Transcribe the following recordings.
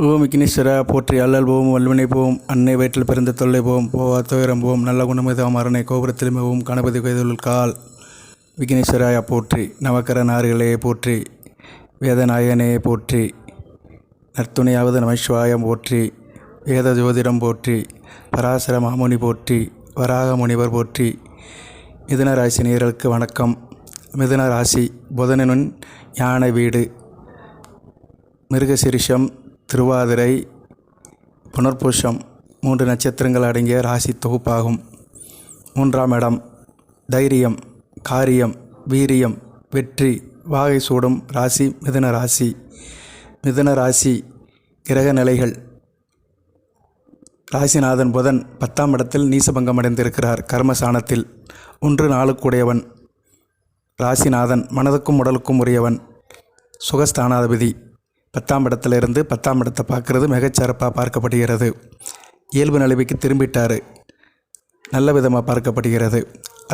ஓம் விக்னேஸ்வரா போற்றி அல்லல் போவோம் வல்வினை போவோம் அன்னை வயிற்றில் பிறந்த தொல்லை போவோம் போவா துயரம் போவோம் நல்ல குணமிதாம் அரணை கோபுரத்தில் மிகவும் கணபதி கைதுள் கால் விக்னேஸ்வராயா போற்றி நவக்கர நார்களே போற்றி வேதநாயகனே போற்றி நற்துணையாவது நமசிவாயம் போற்றி வேத ஜோதிடம் போற்றி பராசர மாமுனி போற்றி வராக முனிவர் போற்றி. மிதுன ராசி நேயர்களுக்கு வணக்கம். மிதுன ராசி புதனின் யானை வீடு. மிருகசிரிஷம், திருவாதிரை, புனர்பூஷம் 3 நட்சத்திரங்கள் அடங்கிய ராசி தொகுப்பாகும். 3ஆம் இடம் தைரியம், காரியம், வீரியம், வெற்றி, வாகை சூடும் ராசி மிதுன ராசி. மிதுன ராசி கிரக நிலைகள். ராசிநாதன் புதன் 10ஆம் இடத்தில் நீசபங்கம் அடைந்திருக்கிறார். கர்மசானத்தில் 1-4 கூடையவன். ராசிநாதன் மனதுக்கும் உடலுக்கும் உரியவன். சுகஸ்தானாதிபதி 10ஆம் இடத்திலிருந்து 10ஆம் இடத்தை பார்க்கறது மிகச்சிறப்பாக பார்க்கப்படுகிறது. இயல்பு நிலைமைக்கு திரும்பிட்டார், நல்ல விதமாக பார்க்கப்படுகிறது.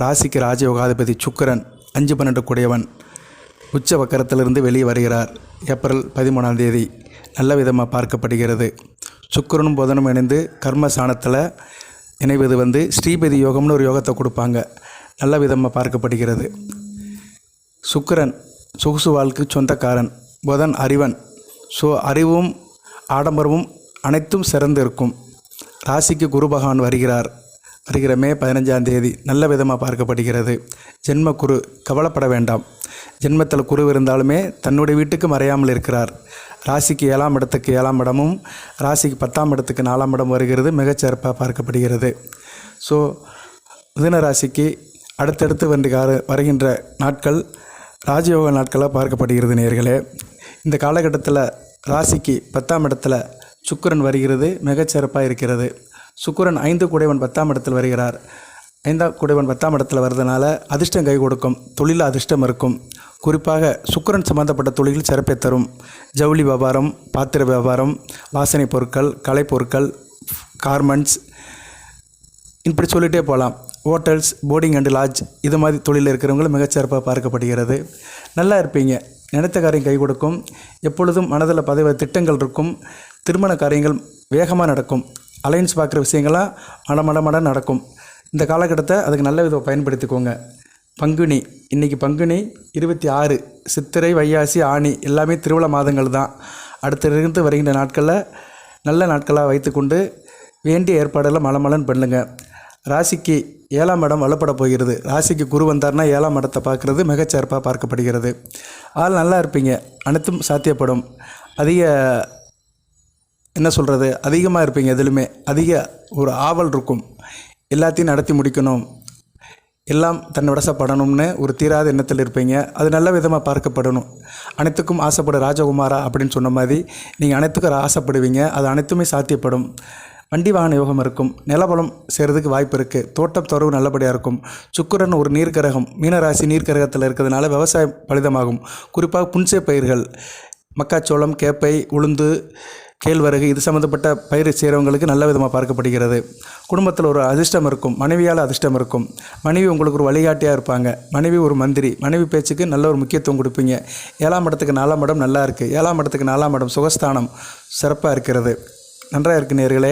ராசிக்கு ராஜயோகாதிபதி சுக்கிரன் 5-12 கூடையவன். உச்ச வக்கரத்திலிருந்து வெளியே வருகிறார். ஏப்ரல் 13ஆம் தேதி நல்ல விதமாக பார்க்கப்படுகிறது. சுக்கிரனும் புதனும் இணைந்து கர்மசானத்தில் இணைவது ஸ்ரீபதி யோகம்னு ஒரு யோகத்தை கொடுப்பாங்க. நல்ல விதமாக பார்க்கப்படுகிறது. சுக்கிரன் சொகுசு வாழ்க்கை சொந்தக்காரன். புதன் அறிவன். அறிவும் ஆடம்பரமும் அனைத்தும் சிறந்து இருக்கும். ராசிக்கு குரு பகவான் வருகிற மே 15ஆம் தேதி நல்ல விதமாக பார்க்கப்படுகிறது. ஜென்ம குரு, கவலைப்பட வேண்டாம். ஜென்மத்தில் குரு இருந்தாலுமே தன்னுடைய வீட்டுக்கு மறையாமல் இருக்கிறார். ராசிக்கு 7ஆம் இடத்துக்கு 7ஆம் இடமும் ராசிக்கு 10ஆம் இடத்துக்கு 4ஆம் இடம் வருகிறது. மிகச்சிறப்பாக பார்க்கப்படுகிறது. மிதுன ராசிக்கு அடுத்தடுத்து வருகின்ற நாட்கள் ராஜயோக நாட்களாக பார்க்கப்படுகிறது. நேயர்களே, இந்த காலகட்டத்தில் ராசிக்கு 10ஆம் இடத்துல சுக்கிரன் வருகிறது. மிகச்சிறப்பாக இருக்கிறது. சுக்கிரன் 5 கூடையவன் 10ஆம் இடத்தில் வருகிறார். 5ஆம் கூடையவன் 10ஆம் இடத்தில் வர்றதுனால அதிர்ஷ்டம் கை கொடுக்கும். தொழிலில் அதிர்ஷ்டம் இருக்கும். குறிப்பாக சுக்கிரன் சம்பந்தப்பட்ட தொழில்கள் சிறப்பை தரும். ஜவுளி வியாபாரம், பாத்திர வியாபாரம், வாசனை பொருட்கள், கலை பொருட்கள், கார்மெண்ட்ஸ், இப்படி சொல்லிகிட்டே போகலாம். ஹோட்டல்ஸ், போர்டிங் அண்ட் லாட்ஜ், இது மாதிரி தொழிலில் இருக்கிறவங்களும் மிகச்சிறப்பாக பார்க்கப்படுகிறது. நல்லா இருப்பீங்க. நினைத்த காரியம் கை கொடுக்கும். எப்பொழுதும் மனதில் திட்டங்கள் இருக்கும். திருமண காரியங்கள் வேகமாக நடக்கும். அலைன்ஸ் பார்க்குற விஷயங்கள்லாம் மட நடக்கும். இந்த காலகட்டத்தை அதுக்கு நல்ல விதம் பயன்படுத்திக்கோங்க. பங்குனி, இன்றைக்கி பங்குனி 26. சித்திரை, வைகாசி, ஆனி எல்லாமே திருவிழா மாதங்கள் தான். அடுத்திருந்து வருகின்ற நாட்களில் நல்ல நாட்களாக வைத்துக்கொண்டு வேண்டிய ஏற்பாடெல்லாம் மலமலன் பண்ணுங்க. ராசிக்கு 7ஆம் இடம் வலுப்பட போகிறது. ராசிக்கு குரு வந்தார்னா 7ஆம் இடத்தை பார்க்குறது மிகச்சிறப்பாக பார்க்கப்படுகிறது. ஆள் நல்லா இருப்பீங்க. அனைத்தும் சாத்தியப்படும். அதிகமாக இருப்பீங்க. எதிலுமே அதிக ஒரு ஆவல் இருக்கும். எல்லாத்தையும் நடத்தி முடிக்கணும், எல்லாம் தன்னை வசப்படணும்னு ஒரு தீராத எண்ணத்தில் இருப்பீங்க. அது நல்ல விதமாக பார்க்கப்படணும். அனைத்துக்கும் ஆசைப்படு ராஜகுமாரா அப்படின்னு சொன்ன மாதிரி நீங்கள் அனைத்துக்கும் ஆசைப்படுவீங்க. அது அனைத்துமே சாத்தியப்படும். வண்டி வாகன யோகம் இருக்கும். நிலபலம் செய்கிறதுக்கு வாய்ப்பு இருக்குது. தோட்டம் துறவு நல்லபடியாக இருக்கும். சுக்கிரன் ஒரு நீர்க்கிரகம். மீனராசி நீர்க்கிரகத்தில் இருக்கிறதுனால விவசாயம் பலிதமாகும். குறிப்பாக புன்சை பயிர்கள், மக்காச்சோளம், கேப்பை, உளுந்து, கேழ்வரகு, இது சம்மந்தப்பட்ட பயிர் செய்கிறவங்களுக்கு நல்ல விதமாக பார்க்கப்படுகிறது. குடும்பத்தில் ஒரு அதிர்ஷ்டம் இருக்கும். மனைவியால் அதிர்ஷ்டம் இருக்கும். மனைவி உங்களுக்கு ஒரு வழிகாட்டியாக இருப்பாங்க. மனைவி ஒரு மந்திரி. மனைவி பேச்சுக்கு நல்ல ஒரு முக்கியத்துவம் கொடுப்பீங்க. 7ஆம் இடத்துக்கு 4ஆம் இடம் நல்லா இருக்குது. 7ஆம் இடத்துக்கு 4ஆம் இடம் சுகஸ்தானம் சிறப்பாக இருக்கிறது. நன்றாக இருக்குது நேயர்களே.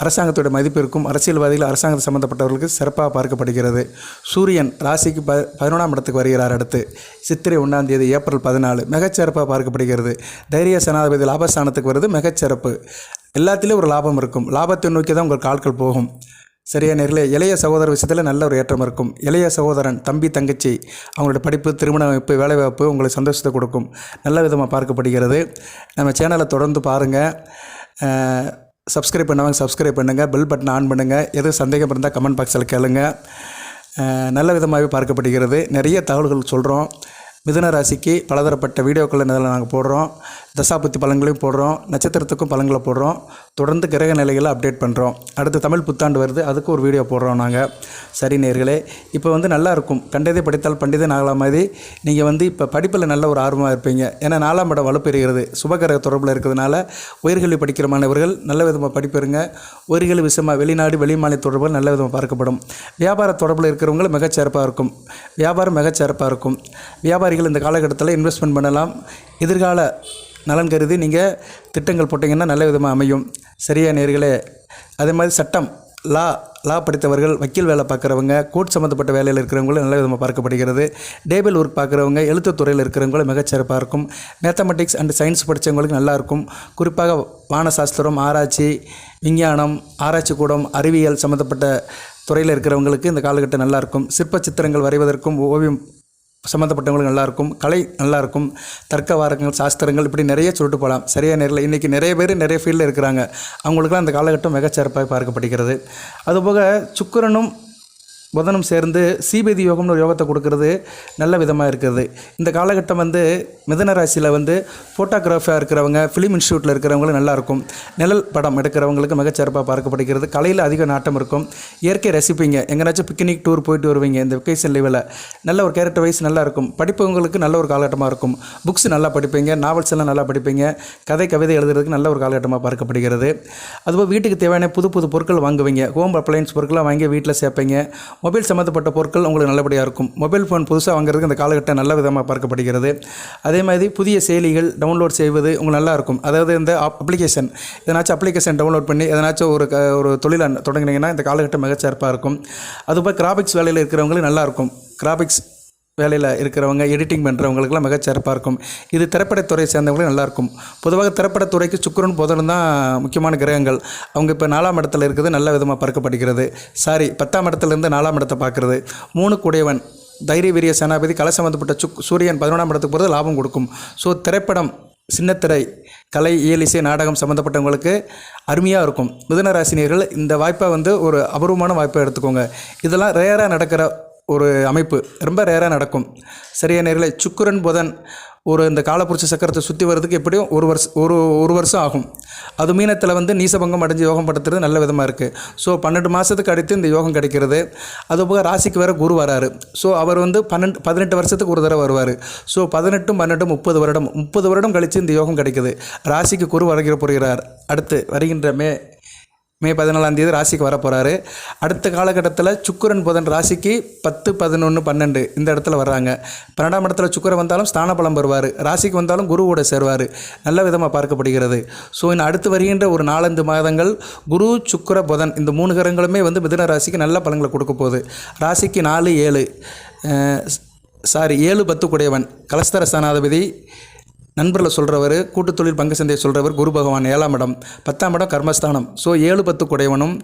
அரசாங்கத்தோட மதிப்பு இருக்கும். அரசியல்வாதிகள், அரசாங்கத்தை சம்மந்தப்பட்டவர்களுக்கு சிறப்பாக பார்க்கப்படுகிறது. சூரியன் ராசிக்கு 11ஆம் இடத்துக்கு வருகிறார். அடுத்து சித்திரை 1ஆம் தேதி ஏப்ரல் 14 மிகச்சிறப்பாக பார்க்கப்படுகிறது. தைரிய சனாதிபதி லாபஸ்தானத்துக்கு வருது. மிகச்சிறப்பு. எல்லாத்திலையும் ஒரு லாபம் இருக்கும். லாபத்தை நோக்கி தான் உங்கள் கால்கள் போகும். சரியா நேர்களே? இளைய சகோதர விஷயத்தில் நல்ல ஒரு ஏற்றம் இருக்கும். இளைய சகோதரன், தம்பி, தங்கச்சி, அவங்களோட படிப்பு, திருமண அமைப்பு, வேலைவாய்ப்பு உங்களுக்கு சந்தோஷத்தை கொடுக்கும். நல்ல விதமாக பார்க்கப்படுகிறது. நம்ம சேனலை தொடர்ந்து பாருங்கள். சப்ஸ்கிரைப் பண்ணவங்க சப்ஸ்கிரைப் பண்ணுங்கள். பெல் பட்டனை ஆன் பண்ணுங்கள். எதுவும் சந்தேகம் இருந்தால் கமெண்ட் பாக்ஸில் கேளுங்க. நல்ல விதமாகவே பார்க்கப்படுகிறது. நிறைய தகவல்கள் சொல்கிறோம். மிதுன ராசிக்கு பலதரப்பட்ட வீடியோக்களை நாங்கள் போடுறோம். தசாபுத்தி பலன்களையும் போடுறோம். நட்சத்திரத்துக்கும் பலன்களை போடுறோம். தொடர்ந்து கிரக நிலைகளை அப்டேட் பண்ணுறோம். அடுத்து தமிழ் புத்தாண்டு வருது, அதுக்கு ஒரு வீடியோ போடுறோம் நாங்கள். சரி நேயர்களே, இப்போ நல்லா இருக்கும். கண்டதே படித்தால் பண்டிதன் ஆகலாம் மாதிரி நீங்கள் இப்போ படிப்பில் நல்ல ஒரு ஆர்வமாக இருப்பீங்க. ஏன்னா 4ஆம் இடம் வலுப்பெறுகிறது. சுபகிரக தொடர்பில் இருக்கிறதுனால உயர்கல்வி படிக்கிற மாணவர்கள் நல்ல விதமாக படிப்பெறுங்க. உயர்கல்வி விஷயமாக வெளிநாடு, வெளிமாநில தொடர்புகள் நல்ல விதமாக பார்க்கப்படும். வியாபார தொடர்பில் இருக்கிறவங்க மிகச்சிறப்பாக இருக்கும். வியாபாரம் மிகச்சிறப்பாக இருக்கும். வியாபாரிகள் இந்த காலகட்டத்தில் இன்வெஸ்ட்மெண்ட் பண்ணலாம். எதிர்கால நலன் கருதி நீங்கள் திட்டங்கள் போட்டிங்கன்னா நல்ல விதமாக அமையும். சரியா நேர்களே? அதே மாதிரி சட்டம் லா படித்தவர்கள், வக்கீல் வேலை பார்க்குறவங்க, கோர்ட் சம்மந்தப்பட்ட வேலையில் இருக்கிறவங்களும் நல்ல விதமாக பார்க்கப்படுகிறது. டேபிள் ஒர்க் பார்க்குறவங்க, எழுத்துத்துறையில் இருக்கிறவங்களும் மிகச்சிறப்பாக இருக்கும். மேத்தமெட்டிக்ஸ் அண்ட் சயின்ஸ் படித்தவங்களுக்கு நல்லாயிருக்கும். குறிப்பாக வானசாஸ்திரம், ஆராய்ச்சி, விஞ்ஞானம், ஆராய்ச்சி கூடம், அறிவியல் சம்மந்தப்பட்ட துறையில் இருக்கிறவங்களுக்கு இந்த காலகட்டம் நல்லாயிருக்கும். சிற்ப சித்திரங்கள் வரைவதற்கும் ஓவியம் சம்மந்தப்பட்டவங்களுக்கு நல்லாயிருக்கும். கலை நல்லாயிருக்கும். தர்க்க வாரங்கள், சாஸ்திரங்கள், இப்படி நிறைய சொல்லிட்டு போகலாம். சரியாக நேரில் இன்றைக்கி நிறைய பேர் நிறைய ஃபீல்டில் இருக்கிறாங்க. அவங்களுக்குலாம் அந்த காலகட்டம் மிகச்சிறப்பாக பார்க்கப்படுகிறது. அதுபோக சுக்கிரனும் புதனும் சேர்ந்து சீபதி யோகம்னு ஒரு யோகத்தை கொடுக்கறது நல்ல விதமாக இருக்கிறது. இந்த காலகட்டம் மிதுன ராசியில் ஃபோட்டோகிராஃபியாக இருக்கிறவங்க, ஃபிலிம் இன்ஸ்டியூட்டில் இருக்கிறவங்களும் நல்லாயிருக்கும். நிழல் படம் எடுக்கிறவங்களுக்கு மிகச்சிறப்பாக பார்க்கப்படுகிறது. கலையில் அதிக நாட்டம் இருக்கும். இயற்கை ரசிப்பீங்க. எங்கேனாச்சும் பிக்னிக் டூர் போயிட்டு வருவீங்க இந்த வெக்கேஷன் லீவில். நல்ல ஒரு கேரக்டர் வைஸ் நல்லாயிருக்கும். படிப்பவங்களுக்கு நல்ல ஒரு காலகட்டமாக இருக்கும். புக்ஸ் நல்லா படிப்பீங்க. நாவல்ஸ் எல்லாம் நல்லா படிப்பீங்க. கவிதை எழுதுறதுக்கு நல்ல ஒரு காலகட்டமாக பார்க்கப்படுகிறது. அதுபோல் வீட்டுக்கு தேவையான புது பொருட்கள் வாங்குவீங்க. ஹோம் அப்ளையன்ஸ் பொருட்களாக வாங்கி வீட்டில் சேர்ப்பீங்க. மொபைல் சம்மந்தப்பட்ட பொருட்கள் உங்களுக்கு நல்லபடியாக இருக்கும். மொபைல் ஃபோன் புதுசாக வாங்குறதுக்கு இந்த காலகட்டம் நல்ல விதமாக பார்க்கப்படுகிறது. அதே மாதிரி புதிய செயலிகள் டவுன்லோட் செய்வது உங்களுக்கு நல்லாயிருக்கும். அதாவது இந்த அப்ளிகேஷன், அப்ளிகேஷன் டவுன்லோட் பண்ணி எதனாச்சும் ஒரு தொழிலை தொடங்கினீங்கன்னா இந்த காலகட்டம் மிகச்சிறப்பாக இருக்கும். அதுபோல் கிராபிக்ஸ் வேலையில் இருக்கிறவங்களுக்கு நல்லாயிருக்கும். கிராபிக்ஸ் வேலையில் இருக்கிறவங்க, எடிட்டிங் பண்ணுறவங்களுக்குலாம் மிகச்சிறப்பாக இருக்கும். இது திரைப்படத்துறையை சேர்ந்தவங்களும் நல்லாயிருக்கும். பொதுவாக திரைப்படத்துறைக்கு சுக்கிரன் புதனும் தான் முக்கியமான கிரகங்கள். அவங்க இப்போ 4ஆம் இடத்துல இருக்குது, நல்ல விதமாக பார்க்கப்படுகிறது. 10ஆம் இடத்துலேருந்து 4ஆம் இடத்தை பார்க்குறது. 3 கூடையவன், தைரிய வீரிய சேனாபதி, கலை சம்மந்தப்பட்ட சூரியன் 11ஆம் இடத்துக்கு போகிறது லாபம் கொடுக்கும். ஸோ திரைப்படம், சின்னத்திரை, கலை, இயலிசை, நாடகம் சம்மந்தப்பட்டவங்களுக்கு அருமையாக இருக்கும். மிதுன ராசினியர்கள் இந்த வாய்ப்பை ஒரு அபூர்வமான வாய்ப்பை எடுத்துக்கோங்க. இதெல்லாம் ரேராக நடக்கிற ஒரு அமைப்பு, ரொம்ப ரேராக நடக்கும். சரியா நேர்களே? சுக்கிரன் புதன் இந்த காலப்புருஷ சக்கரத்தை சுற்றி வர்றதுக்கு எப்படியும் ஒரு வருஷம் ஆகும். அது மீனத்தில் நீசபங்கம் அடைஞ்சு யோகம் படுத்துறது நல்ல விதமாக இருக்குது. ஸோ 12 மாதத்துக்கு அடுத்து இந்த யோகம் கிடைக்கிறது. அதுபோக ராசிக்கு வேறு குரு வராரு. ஸோ அவர் 18 வருஷத்துக்கு ஒரு தடவை வருவார். ஸோ 18, 12, 30 வருடம் கழித்து இந்த யோகம் கிடைக்குது. ராசிக்கு குரு வருகிறார். அடுத்து வருகின்ற மே 14ஆம் தேதி ராசிக்கு வரப்போகிறாரு. அடுத்த காலகட்டத்தில் சுக்கிரன் புதன் ராசிக்கு 10, 11, 12 இந்த இடத்துல வர்றாங்க. 12ஆம் இடத்துல சுக்கிரன் வந்தாலும் ஸ்தான பலம் வருவார். ராசிக்கு வந்தாலும் குருவோட சேருவார். நல்ல விதமாக பார்க்கப்படுகிறது. ஸோ இன்னும் அடுத்து வருகின்ற ஒரு 4-5 மாதங்கள் குரு, சுக்கிர, புதன் இந்த 3 கிரகங்களுமே மிதுன ராசிக்கு நல்ல பலன்களை கொடுக்க போகுது. ராசிக்கு 4, 7 10 கூடையவன், கலஸ்தர ஸ்தானாதிபதி, நண்பர்களை சொல்கிறவர், கூட்டுத்தொழில் பங்கு சந்தையை சொல்கிறவர் குரு பகவான் 7ஆம் இடம், 10ஆம் இடம் கர்மஸ்தானம். ஸோ 7, 10 கூடையவனும்,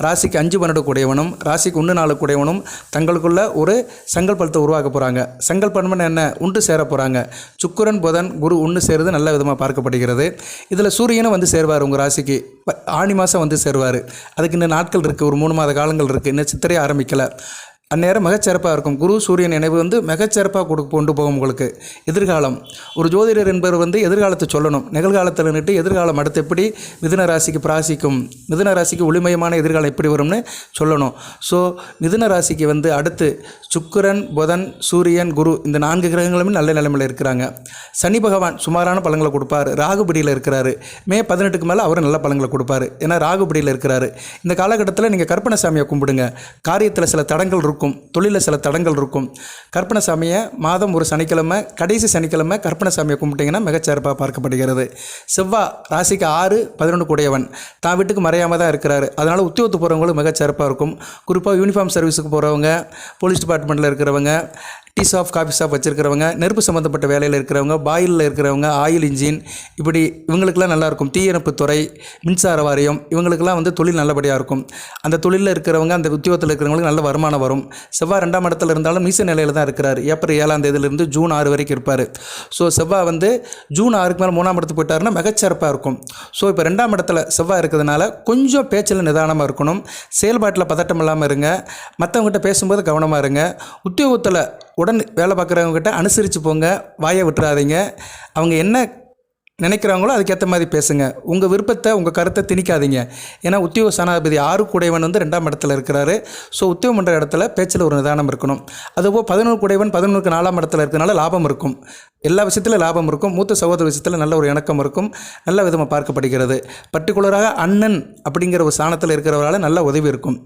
ராசிக்கு 5, 12 கூடையவனும், ராசிக்கு 1, 4 கூடையவனும் தங்களுக்குள்ள ஒரு சங்கல்பத்தை உருவாக்க போகிறாங்க. சங்கல்பம் என்ன? உண்டு சேர போகிறாங்க. சுக்கிரன் புதன் குரு ஒன்று சேருது நல்ல விதமாக பார்க்கப்படுகிறது. இதில் சூரியனும் சேருவார். உங்கள் ராசிக்கு ஆனி மாதம் சேருவார். அதுக்கு இன்னும் நாட்கள் இருக்குது. ஒரு 3 மாத காலங்கள் இருக்குது. இன்னும் சித்திரையே ஆரம்பிக்கலை. அந்நேரம் மிகச்சிறப்பாக இருக்கும். குரு சூரியன் இணைவு மிகச்சிறப்பாக கொண்டு போகும் உங்களுக்கு எதிர்காலம். ஒரு ஜோதிடர் என்பவர் எதிர்காலத்தை சொல்லணும். நிகழ்காலத்தில் நின்று எதிர்காலம் அடுத்து எப்படி மிதுன ராசிக்கு பிராசிக்கும், மிதுன ராசிக்கு ஒளிமயமான எதிர்காலம் எப்படி வரும்னு சொல்லணும். ஸோ மிதுன ராசிக்கு அடுத்து சுக்கிரன், புதன், சூரியன், குரு இந்த 4 கிரகங்களுமே நல்ல நிலைமையில் இருக்கிறாங்க. சனி பகவான் சுமாரான பலன்களை கொடுப்பார். ராகுபடியில் இருக்கிறாரு. மே 18க்கு மேலே அவர் நல்ல பலன்களை கொடுப்பார். ஏன்னா ராகுபடியில் இருக்கிறாரு. இந்த காலகட்டத்தில் நீங்கள் கற்பனை சாமியை கும்பிடுங்க. காரியத்தில் சில தடங்கள் இருக்கும், தொழிலில் சில தடங்கள் இருக்கும். கற்பனை சாமியை மாதம் ஒரு சனிக்கிழமை, கடைசி சனிக்கிழமை கற்பனை சாமியை கும்பிட்டிங்கன்னா மிகச்சிறப்பாக பார்க்கப்படுகிறது. செவ்வாய் ராசிக்கு 6, 11 கூடையவன், தான் வீட்டுக்கு மறையாமல் தான் இருக்கிறாரு. அதனால் உத்தியோகத்து போகிறவங்களும் மிகச்சிறப்பாக இருக்கும். குறிப்பாக யூனிஃபார்ம் சர்வீஸுக்கு போகிறவங்க, போலீஸ் டிபார்ட்மெண்ட்டில் இருக்கிறவங்க, டீ ஷாப், காஃபி ஷாப் வச்சுருக்கிறவங்க, நெருப்பு சம்மந்தப்பட்ட வேலையில் இருக்கிறவங்க, பாயிலில் இருக்கிறவங்க, ஆயில் இன்ஜின், இப்படி இவங்களுக்கெல்லாம் நல்லாயிருக்கும். தீயணைப்புத்துறை, மின்சார வாரியம், இவங்களுக்கெல்லாம் தொழில் நல்லபடியாக இருக்கும். அந்த தொழிலில் இருக்கிறவங்க, அந்த உத்தியோகத்தில் இருக்கிறவங்களுக்கு நல்ல வருமானம் வரும். செவ்வாய் 2ஆம் இடத்துல இருந்தாலும் நீச நிலையில் தான் இருக்கிறார். ஏப்ரல் 7ஆம் தேதியிலிருந்து ஜூன் 6 வரைக்கும் இருப்பார். ஸோ செவ்வாய் ஜூன் 6க்கு மேலே 3ஆம் இடத்துக்கு போயிட்டாருன்னா மிகச்சிறப்பாக இருக்கும். ஸோ இப்போ 2ஆம் இடத்துல செவ்வாய் இருக்கிறதுனால கொஞ்சம் பேச்சில் நிதானமாக இருக்கணும். செயல்பாட்டில் பதட்டம் இல்லாமல் இருங்க. மற்றவங்ககிட்ட பேசும்போது கவனமாக இருங்க. உத்தியோகத்தில் உடன் வேலை பார்க்குறவங்ககிட்ட அனுசரித்து போங்க. வாயை விட்டுறாதீங்க. அவங்க என்ன நினைக்கிறாங்களோ அதுக்கேற்ற மாதிரி பேசுங்க. உங்கள் விருப்பத்தை, உங்கள் கருத்தை திணிக்காதீங்க. ஏன்னா உத்தியோக ஸ்தானாதிபதி 6 கூடையவன் 2ஆம் இடத்துல இருக்கிறாரு. ஸோ உத்தியோகம் பண்ணுற இடத்துல பேச்சில் ஒரு நிதானம் இருக்கணும். அதுபோல் 11 கூடையவன் 11க்கு 4ஆம் இடத்துல இருக்கிறனால லாபம் இருக்கும். எல்லா விஷயத்திலும் லாபம் இருக்கும். மூத்த சகோதர விஷயத்தில் நல்ல ஒரு இணக்கம் இருக்கும். நல்ல விதமாக பார்க்கப்படுகிறது. பர்டிகுலராக அண்ணன் அப்படிங்கிற ஒரு ஸ்தானத்தில் இருக்கிறவரால் நல்ல உதவி இருக்கும்.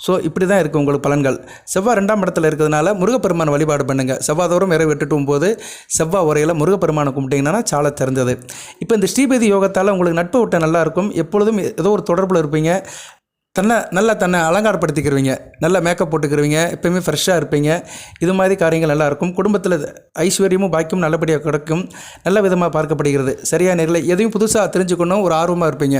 ஸோ இப்படி தான் இருக்குது உங்களுக்கு பலன்கள். செவ்வாய் 2ஆம் இடத்துல இருக்கிறதுனால முருகப்பெருமான் வழிபாடு பண்ணுங்கள். செவ்வாதோறும் இரவு 8 to 9 செவ்வாய் உரையில் முருகப்பெருமானை கும்பிட்டிங்கன்னா சால தெரிஞ்சது. இப்போ இந்த ஸ்ரீபதி யோகத்தால் உங்களுக்கு நட்பு விட்ட நல்லாயிருக்கும். எப்பொழுதும் ஏதோ ஒரு தொடர்பில் இருப்பீங்க. தன்னை அலங்காரப்படுத்திக்கிருவீங்க. நல்லா மேக்கப் போட்டுக்கிருவீங்க. எப்போயுமே ஃப்ரெஷ்ஷாக இருப்பீங்க. இது மாதிரி காரியங்கள் நல்லாயிருக்கும். குடும்பத்தில் ஐஸ்வர்யமும் பாக்கியமும் நல்லபடியாக கிடைக்கும். நல்ல விதமாக பார்க்கப்படுகிறது. சரியான நேரில் எதையும் புதுசாக தெரிஞ்சுக்கணும் ஒரு ஆர்வமாக இருப்பீங்க.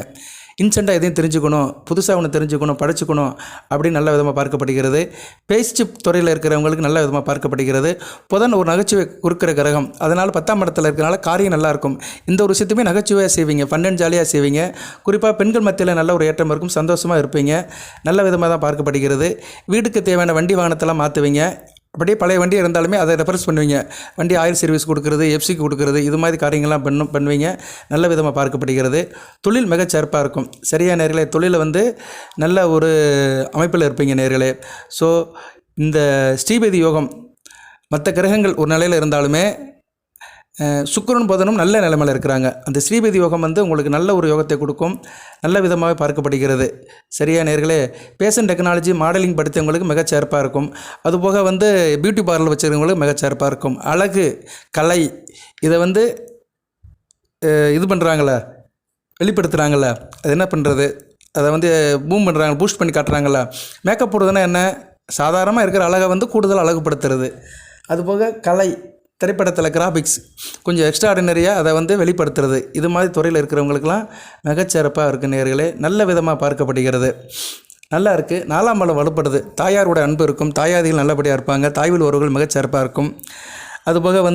இன்ஸ்டண்ட்டாக எதையும் தெரிஞ்சுக்கணும், புதுசாக ஒன்று தெரிஞ்சுக்கணும், படிச்சுக்கணும் அப்படின்னு நல்ல விதமாக பார்க்கப்படுகிறது. பேச்சு துறையில் இருக்கிறவங்களுக்கு நல்ல விதமாக பார்க்கப்படுகிறது. புதன் ஒரு நகைச்சுவை கொடுக்குற கிரகம். அதனால் 10ஆம் இடத்துல இருக்கிறனால காரியம் நல்லாயிருக்கும். இந்த ஒரு விஷயத்தையுமே நகைச்சுவையாக செய்வீங்க, ஃபன் அண்ட் ஜாலியாக செய்வீங்க. குறிப்பாக பெண்கள் மத்தியில் நல்ல ஒரு ஏற்றம் இருக்கும். சந்தோஷமாக இருப்பீங்க. நல்ல விதமாக தான் பார்க்கப்படுகிறது. வீட்டுக்கு தேவையான வண்டி வாகனத்தெல்லாம் மாற்றுவீங்க. அப்படியே பழைய வண்டி இருந்தாலுமே அதை ரெஃபரன்ஸ் பண்ணுவீங்க. வண்டி ஆயில் சர்வீஸ் கொடுக்குறது, எஃப்சிக்கு கொடுக்குறது, இது மாதிரி காரியங்கள்லாம் பண்ணுவீங்க. நல்ல விதமாக பார்க்கப்படுகிறது. தொழில் மிகச்சிறப்பாக இருக்கும். சரியான நேர்களே தொழிலில் நல்ல ஒரு அமைப்பில் இருப்பீங்க நேர்களே. ஸோ இந்த ஸ்ரீபதி யோகம் மற்ற கிரகங்கள் ஒரு நிலையில் இருந்தாலுமே சுக்கிரன் புதனும் நல்ல நிலைமையில் இருக்கிறாங்க. அந்த ஸ்ரீபதி யோகம் உங்களுக்கு நல்ல ஒரு யோகத்தை கொடுக்கும். நல்ல விதமாக பார்க்கப்படுகிறது. சரியா நேர்களே, பேஷன் டெக்னாலஜி மாடலிங் படித்தவங்களுக்கு மிகச்சிறப்பாக இருக்கும். அதுபோக பியூட்டி பார்லர் வச்சுருக்கவங்களுக்கு மிகச்சிறப்பாக இருக்கும். அழகு கலை இதை இது பண்ணுறாங்களே, வெளிப்படுத்துகிறாங்கள, அது என்ன பண்ணுறது, அதை பூம் பண்ணுறாங்க, பூஸ்ட் பண்ணி காட்டுறாங்கள. மேக்கப் போடுறதுன்னா என்ன, சாதாரணமாக இருக்கிற அழகை கூடுதல் அழகுப்படுத்துறது. அதுபோக கலை திரைப்படத்தில் கிராஃபிக்ஸ் கொஞ்சம் எக்ஸ்ட்ராடினரியாக அதை வெளிப்படுத்துறது. இது மாதிரி துறையில் இருக்கிறவங்களுக்கெல்லாம் மிகச்சிறப்பாக இருக்குது நேர்களே. நல்ல விதமாக பார்க்கப்படுகிறது. நல்லா இருக்குது. 4ஆம் இடம் வலுப்படுது. தாயாரோட அன்பு இருக்கும். தாயாதிகள் நல்லபடியாக இருப்பாங்க. தாய்வில் உறவுகள் மிகச்சிறப்பாக இருக்கும். அதுபோக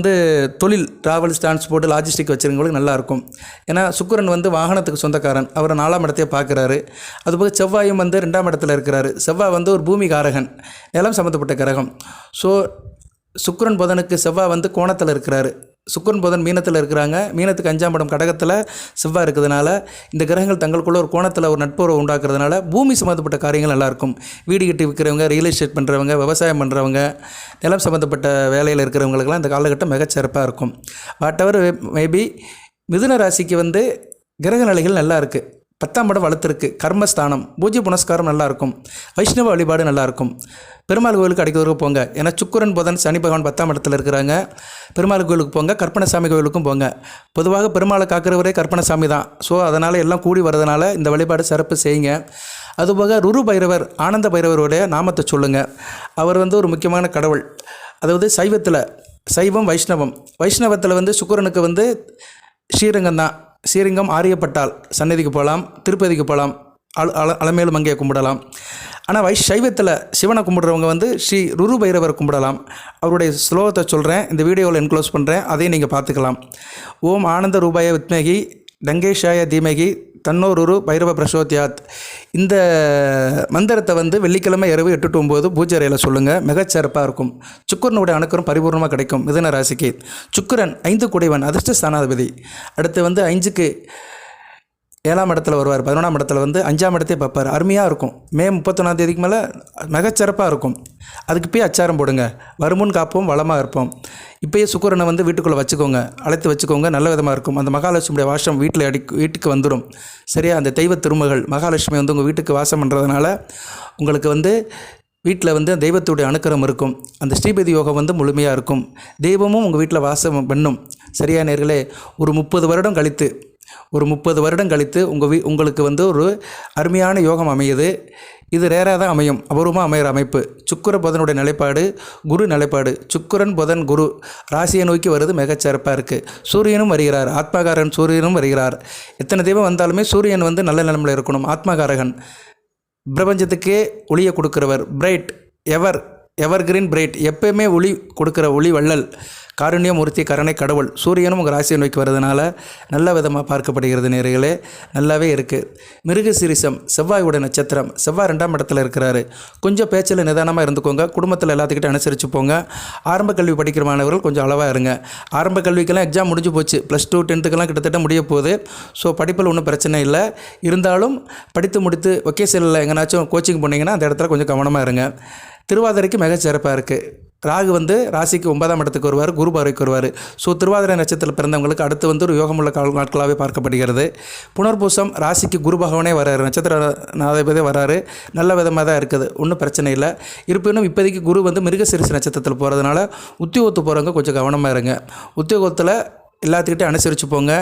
தொழில் டிராவல்ஸ் டிரான்ஸ்போர்ட் லாஜிஸ்டிக் வச்சுருக்கவங்களுக்கு நல்லாயிருக்கும். ஏன்னா சுக்கிரன் வாகனத்துக்கு சொந்தக்காரன். அவர் 4ஆம் இடத்தையே பார்க்குறாரு. அதுபோக செவ்வாயும் 2ஆம் இடத்துல இருக்கிறாரு. செவ்வாய் ஒரு பூமிகாரகன், நிலம் சம்மந்தப்பட்ட கிரகம். ஸோ சுக்கிரன் புதனுக்கு செவ்வாய் கோணத்தில் இருக்கிறாரு. சுக்கிரன் புதன் மீனத்தில் இருக்கிறாங்க. மீனத்துக்கு 5ஆம் இடம் கடகத்தில் செவ்வாய் இருக்கிறதுனால இந்த கிரகங்கள் தங்களுக்குள்ள ஒரு கோணத்தில் ஒரு நட்புறவு உண்டாக்குறதுனால பூமி சம்மந்தப்பட்ட காரியங்கள் நல்லாயிருக்கும். வீடு கட்டி விற்கிறவங்க, ரியல் எஸ்டேட் பண்ணுறவங்க, விவசாயம் பண்ணுறவங்க, நிலம் சம்மந்தப்பட்ட வேலையில் இருக்கிறவங்களுக்கெல்லாம் இந்த காலகட்டம் மிகச்சிறப்பாக இருக்கும். வாட் எவர் மேபி மிதுன ராசிக்கு கிரக நிலைகள் நல்லா இருக்குது. 10ஆம் இடம் வளர்த்துருக்கு. கர்மஸ்தானம், பூஜ்ய புனஸ்காரம் நல்லாயிருக்கும். வைஷ்ணவ வழிபாடு நல்லாயிருக்கும். பெருமாள் கோவிலுக்கு அடிக்கிறதுக்கு போங்க. ஏன்னா சுக்கிரன் புதன் சனி பகவான் 10ஆம் இடத்துல இருக்கிறாங்க. பெருமாள் கோவிலுக்கு போங்க. கற்பனசாமி கோவிலுக்கும் போங்க. பொதுவாக பெருமாளை காக்கிறவரே கற்பனசாமி தான். ஸோ அதனால் எல்லாம் கூடி வரதுனால இந்த வழிபாடு சிறப்பு செய்யுங்க. அதுபோக ருரு பைரவர், ஆனந்த பைரவருடைய நாமத்தை சொல்லுங்கள். அவர் ஒரு முக்கியமான கடவுள். அதாவது சைவம் வைஷ்ணவத்தில் சுக்கிரனுக்கு ஸ்ரீரங்கம் தான். ஸ்ரீரங்கம் ஆரியப்பட்டால் சன்னதிக்கு போகலாம், திருப்பதிக்கு போகலாம், அலமேலு மங்கையை கும்பிடலாம். ஆனால் சைவத்தில் சிவனை கும்பிடுறவங்க ஸ்ரீ ருரு பைரவர் கும்பிடலாம். அவருடைய ஸ்லோகத்தை சொல்கிறேன், இந்த வீடியோவில் என்க்ளோஸ் பண்ணுறேன், அதையும் நீங்கள் பார்த்துக்கலாம். ஓம் ஆனந்த ரூபாய வித்மகி டங்கேஷாய தீமகி தன்னோ ருரு பைரவ பிரசோத்யாத். இந்த மந்திரத்தை வெள்ளிக்கிழமை இரவு 8 to 9 பூஜை அறையில் சொல்லுங்கள். மிகச்சிறப்பாக இருக்கும். சுக்கிரனுடைய அணுக்கரும் பரிபூர்ணமாக கிடைக்கும். மிதுன ராசிக்கு சுக்கிரன் 5 கூடையவன், அதிர்ஷ்ட ஸ்தானாதிபதி. அடுத்து 5க்கு 7ஆம் இடத்துல வருவார். 11ஆம் இடத்துல 5ஆம் இடத்தையே பார்ப்பார். அருமையாக இருக்கும். மே 31ஆம் தேதிக்கு மேலே மிகச்சிறப்பாக இருக்கும். அதுக்கு போய் அச்சாரம் போடுங்க. வருமுன் காப்போம், வளமாக இருப்போம். இப்போயே சுக்கிரனை வீட்டுக்குள்ளே வச்சுக்கோங்க, அழைத்து வச்சுக்கோங்க. நல்ல விதமாக இருக்கும். அந்த மகாலட்சுமியுடைய வாசம் வீட்டுக்கு வந்துடும். சரியா, அந்த தெய்வ திருமகள் மகாலட்சுமி உங்கள் வீட்டுக்கு வாசம் பண்ணுறதுனால உங்களுக்கு வீட்டில் தெய்வத்துடைய அனுக்கிரம் இருக்கும். அந்த ஸ்ரீபதி யோகம் முழுமையாக இருக்கும். தெய்வமும் உங்கள் வீட்டில் வாசம் பண்ணும். சரியா நேர்களே, ஒரு 30 வருடம் கழித்து உங்களுக்கு ஒரு அருமையான யோகம் அமையுது. இது ரேராக தான் அமையும், அபூர்வமாக அமைகிற அமைப்பு. சுக்கிர புதனுடைய நிலைப்பாடு, குரு நிலைப்பாடு. சுக்கிரன் புதன் குரு ராசியை நோக்கி வருது. மிகச்சிறப்பாக இருக்குது. சூரியனும் வருகிறார். ஆத்மகாரகன் சூரியனும் வருகிறார். எத்தனை தெய்வம் வந்தாலுமே சூரியன் நல்ல நிலைமையில் இருக்கணும். ஆத்மகாரகன், பிரபஞ்சத்துக்கே ஒளியை கொடுக்குறவர், பிரைட், எவர் கிரீன் பிரைட், எப்பயுமே ஒளி கொடுக்குற ஒளி வள்ளல், காருண்யமூர்த்தி, கருணை கடவுள். சூரியனும் உங்கள் ராசியை நோக்கி வரதுனால நல்ல விதமாக பார்க்கப்படுகிறது நேர்களே. நல்லாவே இருக்குது. மிருகசீரிஷம் செவ்வாயோட நட்சத்திரம். செவ்வாய் 2ஆம் இடத்துல இருக்கிறாரு. கொஞ்சம் பேச்சில் நிதானமாக இருந்துக்கோங்க. குடும்பத்தில் எல்லாத்துக்கிட்ட அனுசரித்து போங்க. ஆரம்ப கல்வி படிக்கிற மாணவர்கள் கொஞ்சம் அளவாக இருங்க. ஆரம்ப கல்விக்கெல்லாம் எக்ஸாம் முடிஞ்சு போச்சு. +2 10க்கெல்லாம் கிட்டத்தட்ட முடிய போகுது. ஸோ படிப்பில் ஒன்றும் பிரச்சனை இல்லை. இருந்தாலும் படித்து முடித்து ஒகேஷனில் எங்கேனாச்சும் கோச்சிங் போனீங்கன்னா அந்த இடத்துல கொஞ்சம் கவனமாக இருங்க. திருவாதிரைக்கு மிகச்சிறப்பாக இருக்குது. ராகு வந்து ராசிக்கு 9ஆம் இடத்துக்கு வருவார், குரு பார்வைக்கு வருவார். ஸோ திருவாதிரை நட்சத்திரத்தில் பிறந்தவங்களுக்கு அடுத்து வந்து ஒரு யோகமுள்ள நாட்களாகவே பார்க்கப்படுகிறது. புனர்பூசம் ராசிக்கு குரு பகவானே வராரு, நட்சத்திரநாதிபதியே வராரு. நல்ல விதமாக தான் இருக்குது, ஒன்றும் பிரச்சனை இல்லை. இருப்பினும் இப்போதைக்கு குரு வந்து மிருகசீரிஷ நட்சத்திரத்தில் போகிறதுனால உத்தியோகத்து போகிறவங்க கொஞ்சம் கவனமாக இருங்க. உத்தியோகத்தில் எல்லாத்துக்கிட்டையும் அனுசரித்து போங்க.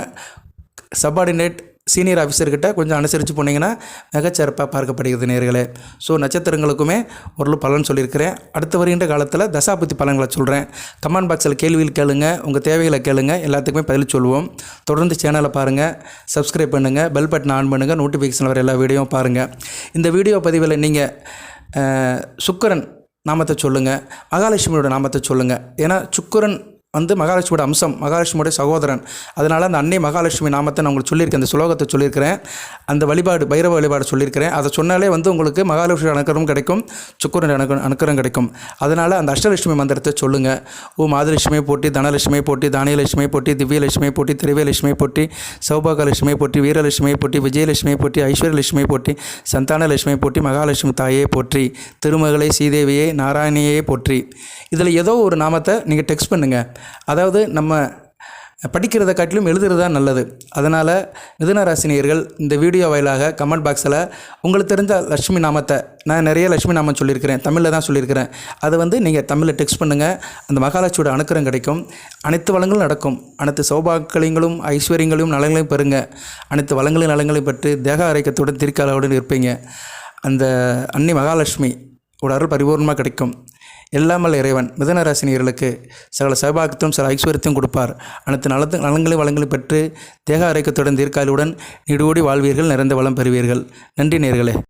சப்பார்டினேட் சீனியர் ஆஃபீஸர்கிட்ட கொஞ்சம் அனுசரித்து போனீங்கன்னா மிகச்சிறப்பாக பார்க்கப்படுகிறது நேயர்களே. ஸோ நட்சத்திரங்களுக்குமே ஒரு பலன் சொல்லியிருக்கிறேன். அடுத்து வருகின்ற காலத்தில் தசாபுத்தி பலன்களை சொல்கிறேன். கமெண்ட் பாக்ஸில் கேள்விகள் கேளுங்க, உங்கள் தேவைகளை கேளுங்க, எல்லாத்துக்குமே பதில் சொல்லுவோம். தொடர்ந்து சேனலை பாருங்கள், சப்ஸ்கிரைப் பண்ணுங்கள், பெல் பட்டன் ஆன் பண்ணுங்கள், நோட்டிஃபிகேஷன் வர எல்லா வீடியோவும் பாருங்கள். இந்த வீடியோ பதிவில் நீங்கள் சுக்கிரன் நாமத்தை சொல்லுங்கள், மகாலட்சுமியோட நாமத்தை சொல்லுங்கள். ஏன்னா சுக்கிரன் வந்து மகாலட்சுமியோட அம்சம், மகாலட்சுமியோட சகோதரன். அதனால் அந்த அன்னை மகாலட்சுமி நாமத்தை நான் உங்களுக்கு சொல்லியிருக்கேன், அந்த ஸ்லோகத்தை சொல்லியிருக்கிறேன். அந்த வழிபாடு பைரவ வழிபாடு சொல்லியிருக்கிறேன். அதை சொன்னாலே வந்து உங்களுக்கு மகாலட்சுமி அனுக்கிரகம் கிடைக்கும், சுக்கிரன் அனுக்கிரகம் கிடைக்கும். அதனால் அந்த அஷ்டலட்சுமி மந்திரத்தை சொல்லுங்கள். ஓம் ஆதிலட்சுமியை போட்டி, தனலட்சுமியை போட்டி, தானியலட்சுமியை போட்டி, திவ்யலட்சுமியை போட்டி, திரவியலட்சுமியை போட்டி, சௌபாகலட்சுமியை போட்டி, வீரலட்சுமியை போட்டி, விஜயலட்சுமியை போட்டி, ஐஸ்வர்யலட்சுமியை போட்டி, சந்தானலட்சுமியை போட்டி, மகாலட்சுமி தாயே போற்றி, திருமகளை சீதேவியே நாராயணியே போற்றி. இதில் ஏதோ ஒரு நாமத்தை நீங்கள் டெக்ஸ்ட் பண்ணுங்கள். அதாவது நம்ம படிக்கிறத காட்டிலும் எழுதுறது தான் நல்லது. அதனால் மிதுன ராசினியர்கள் இந்த வீடியோ வாயிலாக கமெண்ட் பாக்ஸில் உங்களுக்கு தெரிஞ்ச லட்சுமி நாமத்தை, நான் நிறைய லட்சுமி நாமம் சொல்லியிருக்கிறேன், தமிழில் தான் சொல்லியிருக்கிறேன், அதை வந்து நீங்கள் தமிழில் டெக்ஸ்ட் பண்ணுங்கள். அந்த மகாலட்சுமியோட அனுக்கிரகம் கிடைக்கும், அனைத்து வளங்களும் நடக்கும், அனைத்து சௌபாக்கியங்களும் ஐஸ்வர்யங்களையும் நலங்களையும் பெறுங்க. அனைத்து வளங்களையும் நலங்களையும் பெற்று தேக ஆரோக்கியத்துடன் தீர்க்காலோடு இருப்பீங்க. அந்த அன்னை மகாலட்சுமி ஒரு அருள் பரிபூர்ணமாக கிடைக்கும். எல்லாமல் இறைவன் மிதுன ராசினியர்களுக்கு சகல சௌபாக்கியத்தையும் சில ஐஸ்வர்யத்தையும் கொடுப்பார். அனைத்து நலங்களையும் வளங்களையும் பெற்று தேக ஆரோக்கியத்துடன் தீர்க்காலுடன் நீடோடி வாழ்வீர்கள், நிறைந்த வளம் பெறுவீர்கள். நன்றி நேயர்களே.